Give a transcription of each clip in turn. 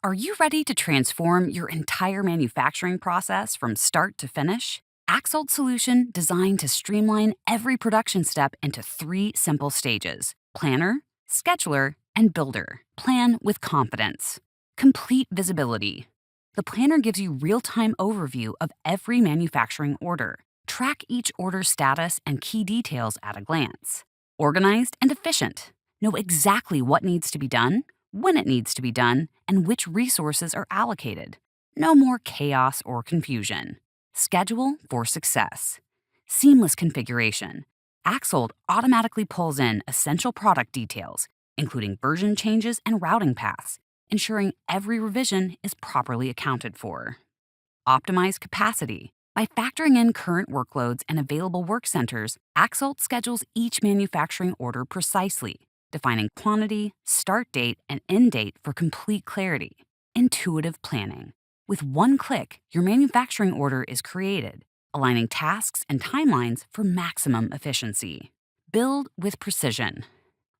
Are you ready to transform your entire manufacturing process from start to finish? Axolt solution designed to streamline every production step into 3 simple stages: planner, scheduler, and builder. Plan with confidence. Complete visibility. The planner gives you real-time overview of every manufacturing order. Track each order's status and key details at a glance. Organized and efficient. Know exactly what needs to be done, when it needs to be done, and which resources are allocated. No more chaos or confusion. Schedule for success. Seamless configuration. Axolt automatically pulls in essential product details, including version changes and routing paths, ensuring every revision is properly accounted for. Optimize capacity. By factoring in current workloads and available work centers, Axolt schedules each manufacturing order precisely, defining quantity, start date, and end date for complete clarity. Intuitive planning. With one click, your manufacturing order is created, aligning tasks and timelines for maximum efficiency. Build with precision.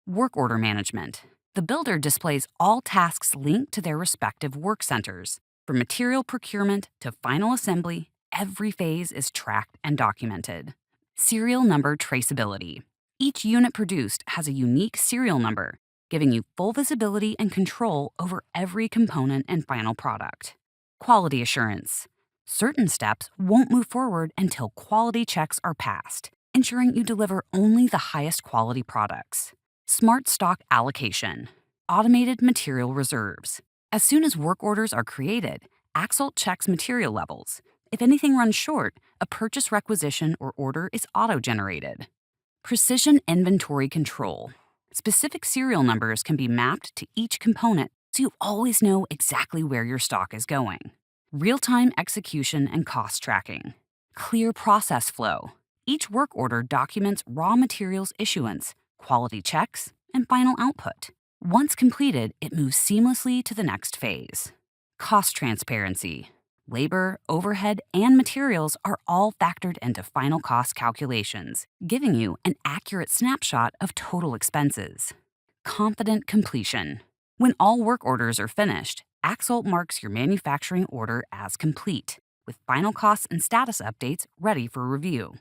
Work order management. The builder displays all tasks linked to their respective work centers. From material procurement to final assembly, every phase is tracked and documented. Serial number traceability. Each unit produced has a unique serial number, giving you full visibility and control over every component and final product. Quality assurance. Certain steps won't move forward until quality checks are passed, ensuring you deliver only the highest quality products. Smart stock allocation. Automated material reserves. As soon as work orders are created, Axolt checks material levels. If anything runs short, a purchase requisition or order is auto-generated. Precision inventory control. Specific serial numbers can be mapped to each component so you always know exactly where your stock is going. Real-time execution and cost tracking. Clear process flow. Each work order documents raw materials issuance, quality checks, and final output. Once completed, it moves seamlessly to the next phase. Cost transparency. Labor, overhead, and materials are all factored into final cost calculations, giving you an accurate snapshot of total expenses. Confident completion. When all work orders are finished, Axolt marks your manufacturing order as complete, with final costs and status updates ready for review.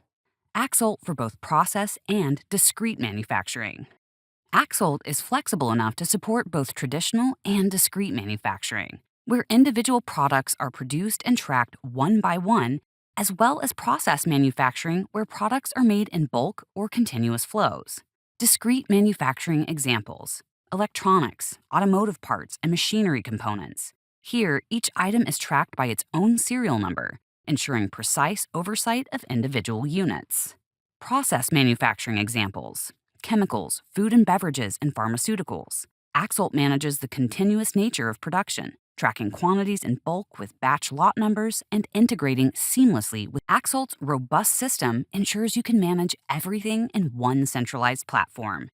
Axolt for both process and discrete manufacturing. Axolt is flexible enough to support both traditional and discrete manufacturing, where individual products are produced and tracked one by one, as well as process manufacturing where products are made in bulk or continuous flows. Discrete manufacturing examples: electronics, automotive parts, and machinery components. Here, each item is tracked by its own serial number, ensuring precise oversight of individual units. Process manufacturing examples: chemicals, food and beverages, and pharmaceuticals. Axolt manages the continuous nature of production, tracking quantities in bulk with batch lot numbers and integrating seamlessly with Axolt's robust system ensures you can manage everything in one centralized platform,